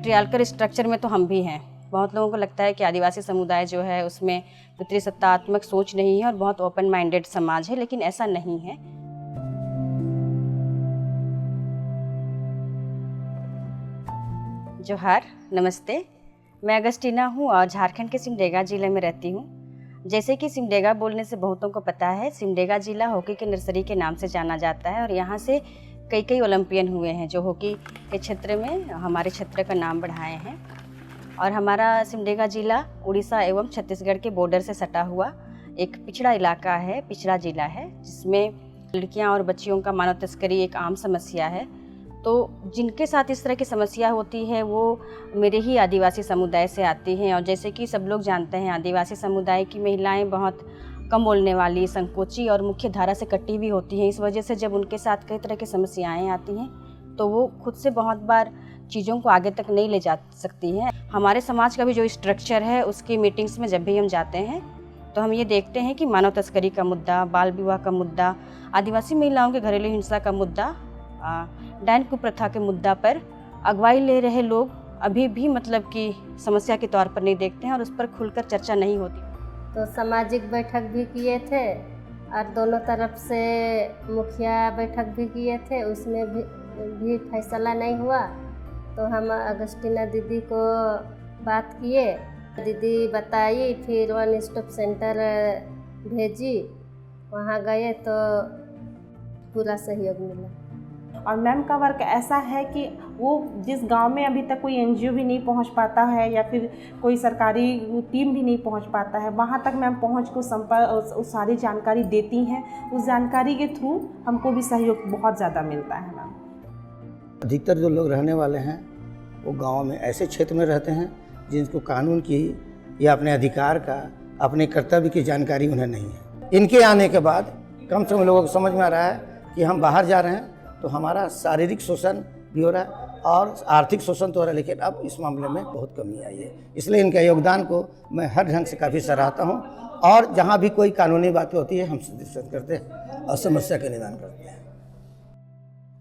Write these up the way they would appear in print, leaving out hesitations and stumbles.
Patriarchal structure में तो हम भी हैं। बहुत लोगों को लगता है कि आदिवासी समुदाय जो है उसमें पितृसत्तात्मक सोच नहीं है और बहुत ओपन माइंडेड समाज है, लेकिन ऐसा नहीं है। जोहार, नमस्ते। मैं अगस्टीना हूँ और झारखंड के सिमडेगा जिले में रहती हूँ। जैसे कि सिमडेगा बोलने से बहुतों को पता है, सिमडेगा जिला हॉकी के नर्सरी के नाम से जाना जाता है और यहाँ से कई ओलंपियन हुए हैं जो हॉकी के क्षेत्र में हमारे क्षेत्र का नाम बढ़ाए हैं। और हमारा सिमडेगा जिला उड़ीसा एवं छत्तीसगढ़ के बॉर्डर से सटा हुआ एक पिछड़ा इलाका है, पिछड़ा जिला है, जिसमें लड़कियां और बच्चियों का मानव तस्करी एक आम समस्या है। तो जिनके साथ इस तरह की समस्या होती है वो मेरे ही आदिवासी समुदाय से आती हैं। और जैसे कि सब लोग जानते हैं, आदिवासी समुदाय की महिलाएं बहुत कम बोलने वाली, संकोची और मुख्य धारा से कटी भी होती हैं। इस वजह से जब उनके साथ कई तरह की समस्याएं आती हैं तो वो खुद से बहुत बार चीज़ों को आगे तक नहीं ले जा सकती हैं। हमारे समाज का भी जो स्ट्रक्चर है उसकी मीटिंग्स में जब भी हम जाते हैं तो हम ये देखते हैं कि मानव तस्करी का मुद्दा, बाल विवाह का मुद्दा, आदिवासी महिलाओं के घरेलू हिंसा का मुद्दा, डायन कुप्रथा के मुद्दा पर अगुवाई ले रहे लोग अभी भी मतलब कि समस्या के तौर पर नहीं देखते हैं और उस पर खुलकर चर्चा नहीं होती। तो सामाजिक बैठक भी किए थे और दोनों तरफ से मुखिया बैठक भी किए थे, उसमें भी फैसला नहीं हुआ। तो हम अगस्टीना दीदी को बात किए, दीदी बताई, फिर वन स्टॉप सेंटर भेजी, वहाँ गए तो पूरा सहयोग मिला। और मैम का वर्क ऐसा है कि वो जिस गांव में अभी तक कोई एनजीओ भी नहीं पहुंच पाता है या फिर कोई सरकारी टीम भी नहीं पहुंच पाता है, वहां तक मैम पहुंच को उस सारी जानकारी देती हैं। उस जानकारी के थ्रू हमको भी सहयोग बहुत ज़्यादा मिलता है मैम। अधिकतर जो लोग रहने वाले हैं वो गाँव में ऐसे क्षेत्र में रहते हैं जिनको कानून की या अपने अधिकार का, अपने कर्तव्य की जानकारी उन्हें नहीं है। इनके आने के बाद कम से कम लोगों को समझ में आ रहा है कि हम बाहर जा रहे हैं तो हमारा शारीरिक शोषण भी हो रहा है और आर्थिक शोषण तो हो रहा है, लेकिन अब इस मामले में बहुत कमी आई है। इसलिए इनके योगदान को मैं हर ढंग से काफ़ी सराहता हूँ और जहाँ भी कोई कानूनी बातें होती है हमसे डिस्कस करते हैं और समस्या का निदान करते हैं।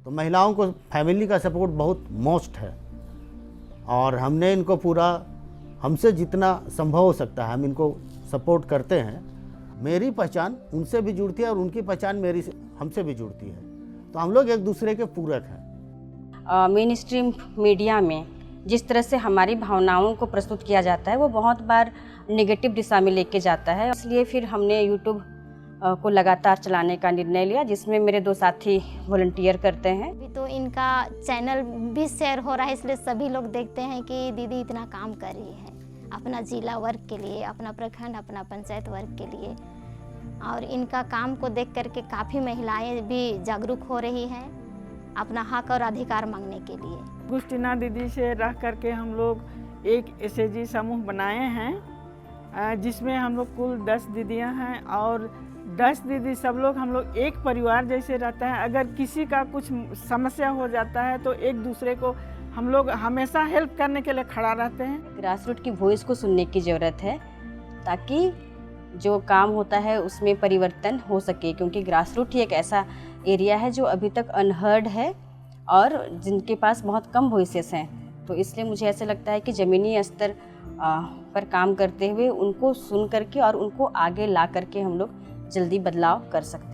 तो महिलाओं को फैमिली का सपोर्ट बहुत मोस्ट है और हमने इनको पूरा, हमसे जितना संभव हो सकता है हम इनको सपोर्ट करते हैं। मेरी पहचान उनसे भी जुड़ती है और उनकी पहचान हमसे भी जुड़ती है, तो हम लोग एक दूसरे के पूरक हैं। मेन स्ट्रीम मीडिया में जिस तरह से हमारी भावनाओं को प्रस्तुत किया जाता है वो बहुत बार नेगेटिव दिशा में लेके जाता है। इसलिए फिर हमने यूट्यूब को लगातार चलाने का निर्णय लिया, जिसमें मेरे 2 साथी वॉलंटियर करते हैं। अभी तो इनका चैनल भी शेयर हो रहा है, इसलिए सभी लोग देखते हैं कि दीदी इतना काम कर रही है अपना जिला वर्ग के लिए, अपना प्रखंड, अपना पंचायत वर्ग के लिए। और इनका काम को देख करके काफ़ी महिलाएं भी जागरूक हो रही हैं अपना हक और अधिकार मांगने के लिए। अगस्टीना दीदी से रह करके हम लोग एक एसएजी समूह बनाए हैं जिसमें हम लोग कुल 10 दीदियां हैं और 10 दीदी सब लोग हम लोग एक परिवार जैसे रहते हैं। अगर किसी का कुछ समस्या हो जाता है तो एक दूसरे को हम लोग हमेशा हेल्प करने के लिए खड़ा रहते हैं। ग्रास रूट की वॉइस को सुनने की ज़रूरत है ताकि जो काम होता है उसमें परिवर्तन हो सके, क्योंकि ग्रास रूट ही एक ऐसा एरिया है जो अभी तक अनहर्ड है और जिनके पास बहुत कम वॉइसेस हैं। तो इसलिए मुझे ऐसा लगता है कि ज़मीनी स्तर पर काम करते हुए उनको सुन करके और उनको आगे ला करके हम लोग जल्दी बदलाव कर सकते हैं।